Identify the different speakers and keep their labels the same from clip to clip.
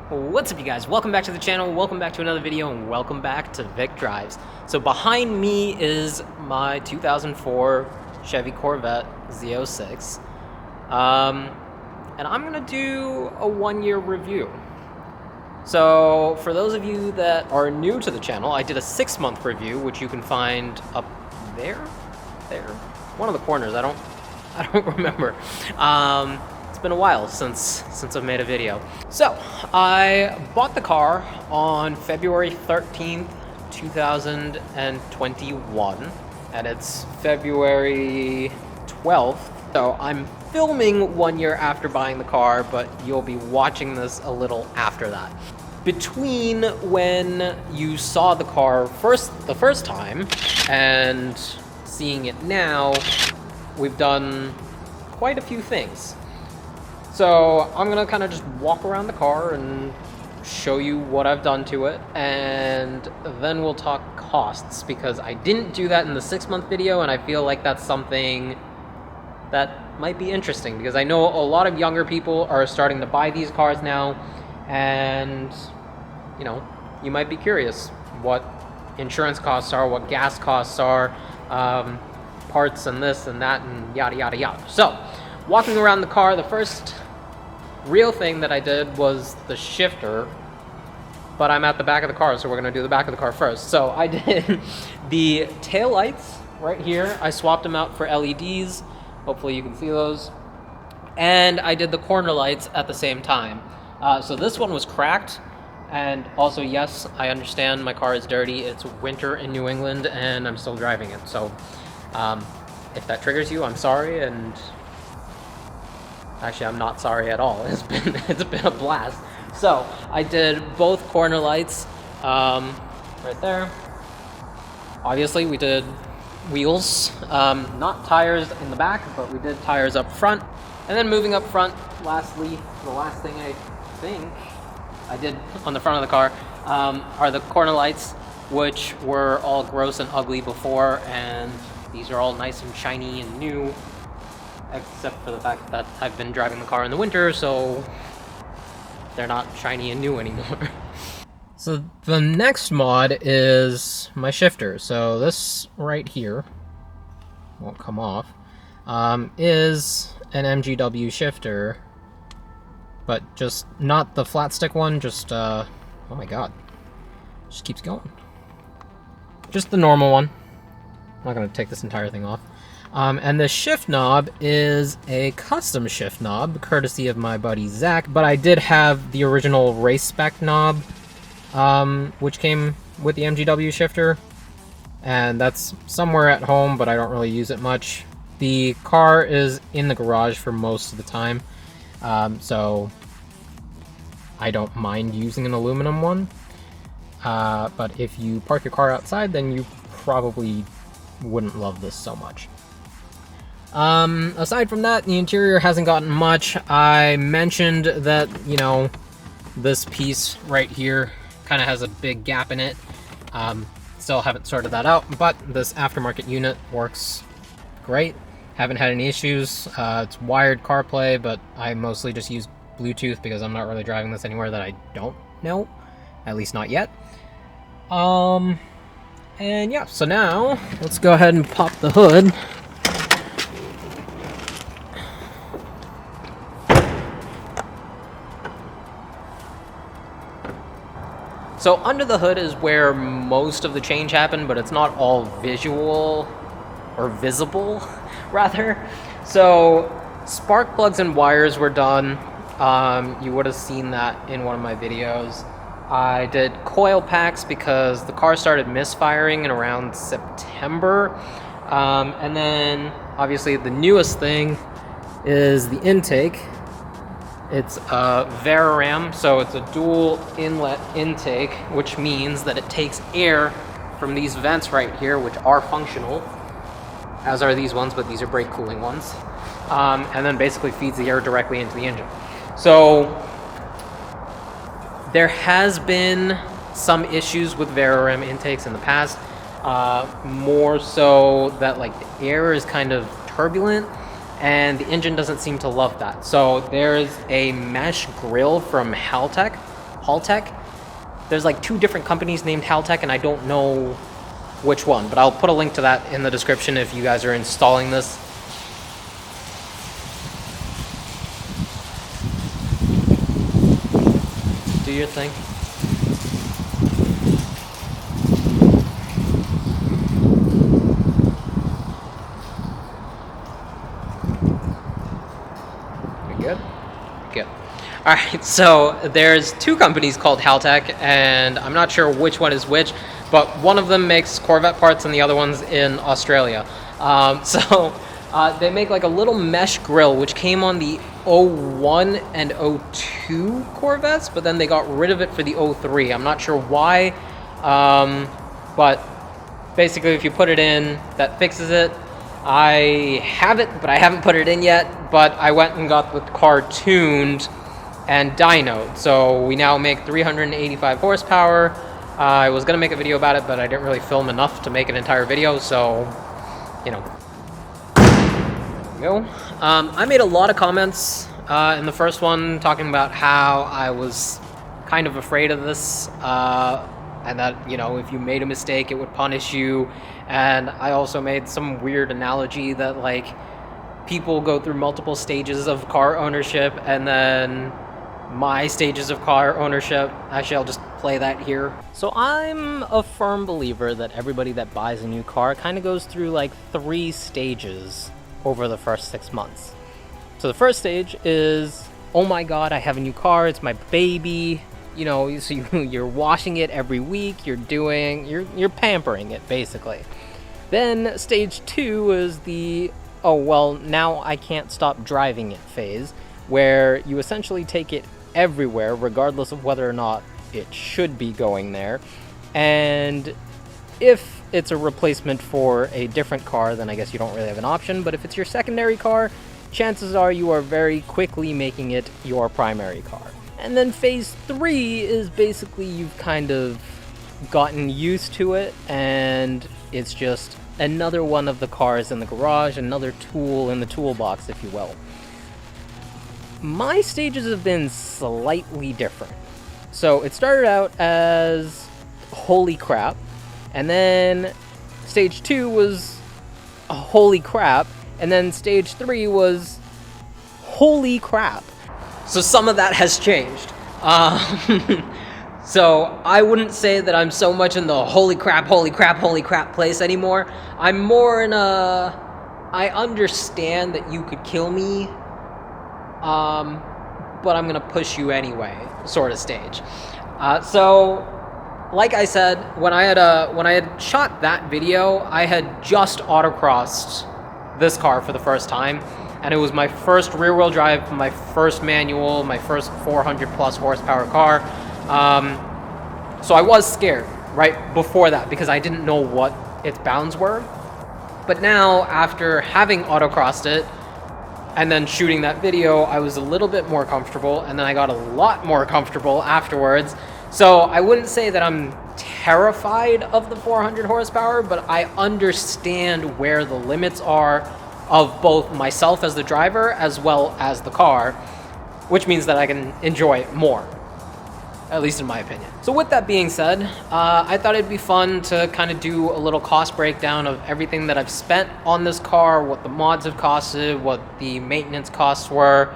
Speaker 1: What's up, you guys? Welcome back to the channel, welcome back to another video, and welcome back to Vic Drives. So behind me is my 2004 Chevy Corvette Z06. And I'm gonna do a 1-year review. So for those of you that are new to the channel, I did a 6-month review, which you can find up there, one of the corners. I don't remember. It's been a while since I've made a video. So I bought the car on February 13th, 2021, and it's February 12th. So I'm filming 1 year after buying the car, but you'll be watching this a little after that. Between when you saw the car the first time and seeing it now, we've done quite a few things. So I'm gonna kind of just walk around the car and show you what I've done to it, and then we'll talk costs, because I didn't do that in the 6-month video, and I feel like that's something that might be interesting, because I know a lot of younger people are starting to buy these cars now, and you know, you might be curious what insurance costs are, what gas costs are, parts and this and that and yada yada yada. So walking around the car, the first real thing that I did was the shifter, but I'm at the back of the car, so we're gonna do the back of the car first. So I did the tail lights right here. I swapped them out for LEDs. Hopefully you can see those. And I did the corner lights at the same time. So this one was cracked. And also, yes, I understand my car is dirty. It's winter in New England and I'm still driving it. So if that triggers you, I'm sorry. And actually, I'm not sorry at all. It's been a blast. So I did both corner lights right there. Obviously, we did wheels, not tires in the back, but we did tires up front. And then moving up front, lastly, the last thing I think I did on the front of the car are the corner lights, which were all gross and ugly before, and these are all nice and shiny and new, except for the fact that I've been driving the car in the winter, so they're not shiny and new anymore. So the next mod is my shifter. So this right here, won't come off, is an MGW shifter, but just not the flat stick one, just, oh my god, just keeps going. Just the normal one. I'm not gonna take this entire thing off. And the shift knob is a custom shift knob, courtesy of my buddy Zach, but I did have the original race spec knob, which came with the MGW shifter, and that's somewhere at home, but I don't really use it much. The car is in the garage for most of the time, so I don't mind using an aluminum one, but if you park your car outside, then you probably wouldn't love this so much. Aside from that, the interior hasn't gotten much. I mentioned that, you know, this piece right here kind of has a big gap in it. Still haven't sorted that out, but this aftermarket unit works great. Haven't had any issues. It's wired CarPlay, but I mostly just use Bluetooth because I'm not really driving this anywhere that I don't know, at least not yet. And yeah, so now let's go ahead and pop the hood. So under the hood is where most of the change happened, but it's not all visual, or visible, rather. So spark plugs and wires were done. You would have seen that in one of my videos. I did coil packs because the car started misfiring in around September. And then obviously the newest thing is the intake. It's a Walkaround, so it's a dual inlet intake, which means that it takes air from these vents right here, which are functional, as are these ones, but these are brake cooling ones, and then basically feeds the air directly into the engine. So there has been some issues with Walkaround intakes in the past, more so that like the air is kind of turbulent, and the engine doesn't seem to love that. So there's a mesh grill from Haltech Haltech. There's like 2 different companies named Haltech, and I don't know which one, but I'll put a link to that in the description if you guys are installing this. Do your thing. We good? Good. Alright, so there's 2 companies called Haltech, and I'm not sure which one is which, but one of them makes Corvette parts and the other one's in Australia. They make like a little mesh grill, which came on the 01 and 02 Corvettes, but then they got rid of it for the 03. I'm not sure why, but basically if you put it in, that fixes it. I have it, but I haven't put it in yet, but I went and got the car tuned and dynoed. So we now make 385 horsepower. I was gonna make a video about it, but I didn't really film enough to make an entire video, so, you know. There we go. I made a lot of comments in the first one talking about how I was kind of afraid of this, and that, you know, if you made a mistake, it would punish you. And I also made some weird analogy that, like, people go through multiple stages of car ownership, and then my stages of car ownership. Actually, I'll just play that here. So I'm a firm believer that everybody that buys a new car kind of goes through like 3 stages over the first 6 months. So the first stage is, oh my god, I have a new car, it's my baby. You know, so you're washing it every week, you're pampering it basically. Then stage 2 is the, oh well, now I can't stop driving it phase, where you essentially take it everywhere, regardless of whether or not it should be going there. And if it's a replacement for a different car, then I guess you don't really have an option. But if it's your secondary car, chances are you are very quickly making it your primary car. And then phase 3 is basically you've kind of gotten used to it, and it's just another one of the cars in the garage, another tool in the toolbox, if you will. My stages have been slightly different. So it started out as holy crap, and then stage 2 was holy crap, and then stage 3 was holy crap. So some of that has changed. So I wouldn't say that I'm so much in the holy crap place anymore. I'm more in a, I understand that you could kill me, but I'm gonna push you anyway sort of stage. So like I said, when I had shot that video, I had just autocrossed this car for the first time, and it was my first rear-wheel drive, my first manual, my first 400 plus horsepower car. So I was scared right before that because I didn't know what its bounds were. But now, after having autocrossed it and then shooting that video, I was a little bit more comfortable, and then I got a lot more comfortable afterwards. So I wouldn't say that I'm terrified of the 400 horsepower, but I understand where the limits are of both myself as the driver as well as the car, which means that I can enjoy it more, at least in my opinion. So with that being said, I thought it'd be fun to kind of do a little cost breakdown of everything that I've spent on this car, what the mods have costed, what the maintenance costs were,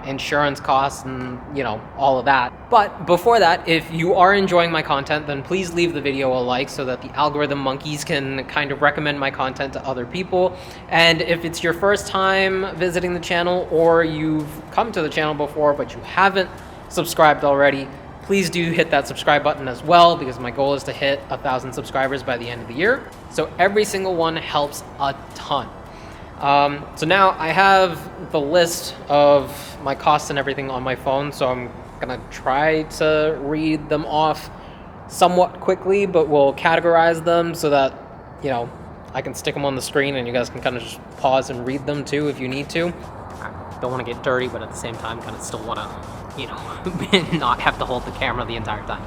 Speaker 1: insurance costs, and you know, all of that. But before that, if you are enjoying my content, then please leave the video a like so that the algorithm monkeys can kind of recommend my content to other people. And if it's your first time visiting the channel, or you've come to the channel before but you haven't subscribed already, please do hit that subscribe button as well, because my goal is to hit 1,000 subscribers by the end of the year. So every single one helps a ton. So now I have the list of my costs and everything on my phone, so I'm gonna try to read them off somewhat quickly, but we'll categorize them so that, you know, I can stick them on the screen and you guys can kind of just pause and read them too if you need to. I don't want to get dirty, but at the same time kind of still want to, you know, not have to hold the camera the entire time.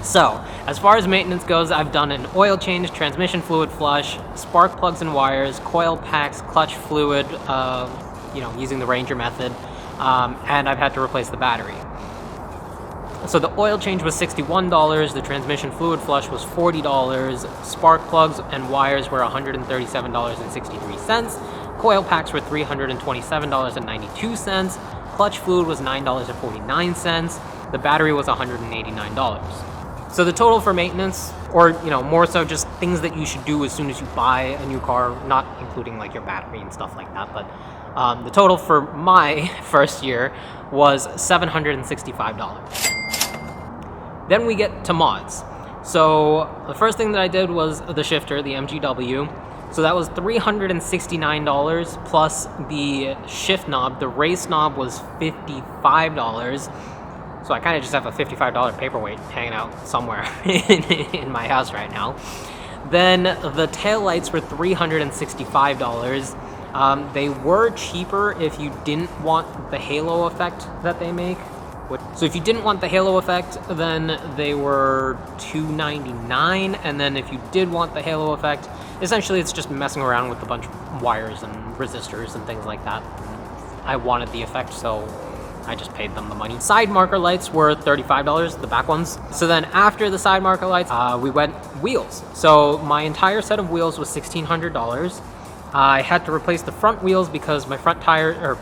Speaker 1: So as far as maintenance goes, I've done an oil change, transmission fluid flush, spark plugs and wires, coil packs, clutch fluid, you know, using the Ranger method, and I've had to replace the battery. So the oil change was $61, the transmission fluid flush was $40, spark plugs and wires were $137.63, coil packs were $327.92, clutch fluid was $9.49, the battery was $189. So the total for maintenance, or more so just things that you should do as soon as you buy a new car, not including like your battery and stuff like that, but the total for my first year was $765. Then we get to mods. So the first thing that I did was the shifter, the MGW. So that was $369 plus the shift knob. The race knob was $55. So I kind of just have a $55 paperweight hanging out somewhere in my house right now. Then the taillights were $365. They were cheaper if you didn't want the halo effect that they make. So if you didn't want the halo effect, then they were $299, and then if you did want the halo effect, essentially it's just messing around with a bunch of wires and resistors and things like that. I wanted the effect, so I just paid them the money. Side marker lights were $35, the back ones. So then after the side marker lights, we went wheels. So my entire set of wheels was $1,600. I had to replace the front wheels because my front tire,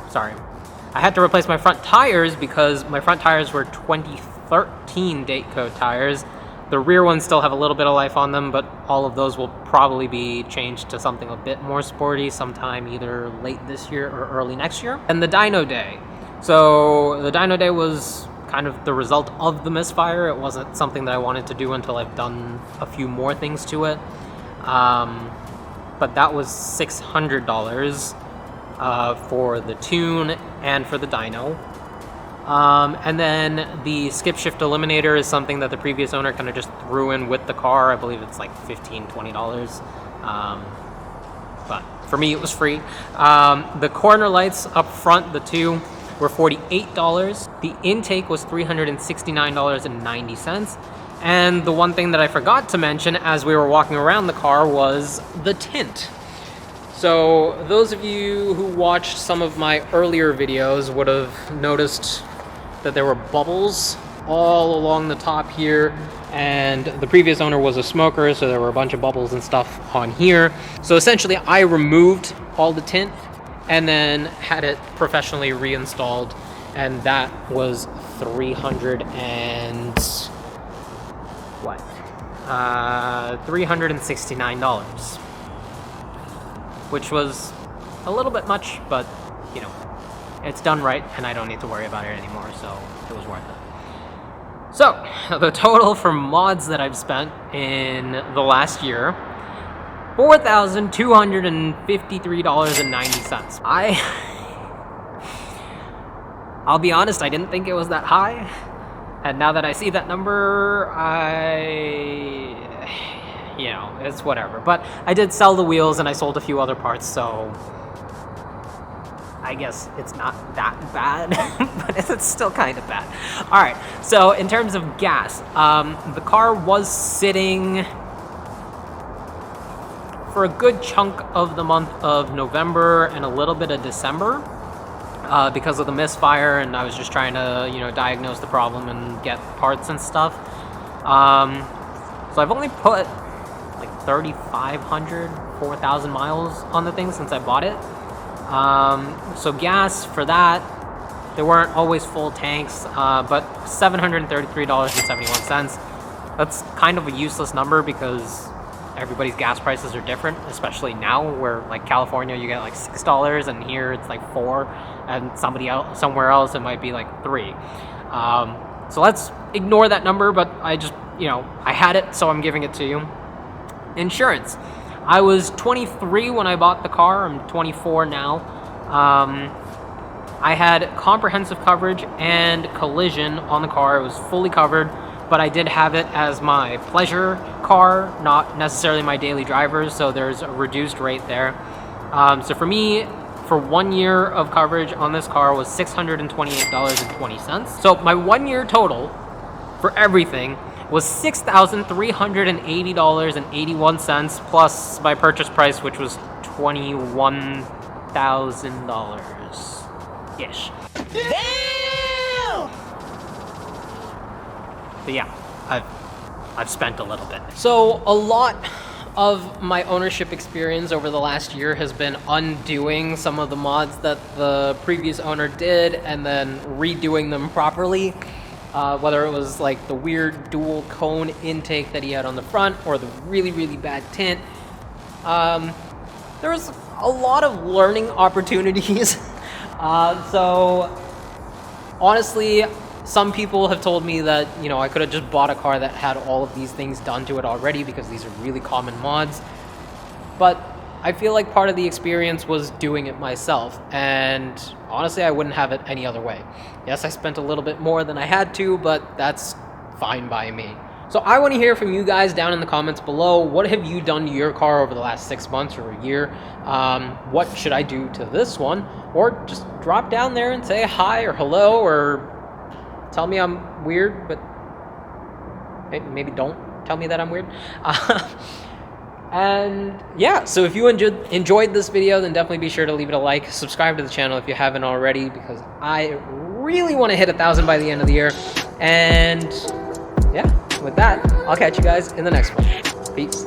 Speaker 1: I had to replace my front tires because my front tires were 2013 date code tires. The rear ones still have a little bit of life on them, but all of those will probably be changed to something a bit more sporty sometime either late this year or early next year. And the dyno day. So the dyno day was kind of the result of the misfire. It wasn't something that I wanted to do until I've done a few more things to it. But that was $600 for the tune and for the dyno. And then the skip shift eliminator is something that the previous owner kind of just threw in with the car. I believe it's like $15, $20. But for me, it was free. The corner lights up front, the two, were $48. The intake was $369.90. And the one thing that I forgot to mention as we were walking around the car was the tint. So those of you who watched some of my earlier videos would have noticed that there were bubbles all along the top here, and the previous owner was a smoker, so there were a bunch of bubbles and stuff on here. So essentially I removed all the tint and then had it professionally reinstalled, and that was $369, which was a little bit much, but it's done right and I don't need to worry about it anymore, so it was worth it. So the total for mods that I've spent in the last year, $4,253.90. I'll be honest, I didn't think it was that high, and now that I see that number, it's whatever. But I did sell the wheels and I sold a few other parts, so I guess it's not that bad, but it's still kind of bad. All right, so in terms of gas, the car was sitting for a good chunk of the month of November and a little bit of December because of the misfire, and I was just trying to, diagnose the problem and get parts and stuff. So I've only put like 3,500, 4,000 miles on the thing since I bought it. So gas for that, they weren't always full tanks, but $733.71. That's kind of a useless number because everybody's gas prices are different, especially now where like California you get like $6 and here it's like $4, and somewhere else it might be like $3. So let's ignore that number, but I just, I had it, so I'm giving it to you. Insurance. I was 23 when I bought the car. I'm 24 now. I had comprehensive coverage and collision on the car. It was fully covered, but I did have it as my pleasure car, not necessarily my daily driver, so there's a reduced rate there. So for me, for 1 year of coverage on this car was $628.20. So my 1 year total for everything was $6,380.81 plus my purchase price, which was $21,000-ish. Damn! But yeah, I've spent a little bit. So a lot of my ownership experience over the last year has been undoing some of the mods that the previous owner did and then redoing them properly. Whether it was like the weird dual cone intake that he had on the front or the really, really bad tint. There was a lot of learning opportunities. So honestly, some people have told me that, you know, I could have just bought a car that had all of these things done to it already because these are really common mods. But I feel like part of the experience was doing it myself, and honestly, I wouldn't have it any other way. Yes, I spent a little bit more than I had to, but that's fine by me. So I want to hear from you guys down in the comments below. What have you done to your car over the last 6 months or a year? What should I do to this one? Or just drop down there and say hi or hello, or tell me I'm weird, but maybe don't tell me that I'm weird. And yeah, so if you enjoyed this video, then definitely be sure to leave it a like, subscribe to the channel if you haven't already, because I really want to hit 1,000 by the end of the year. And yeah, with that, I'll catch you guys in the next one. Peace.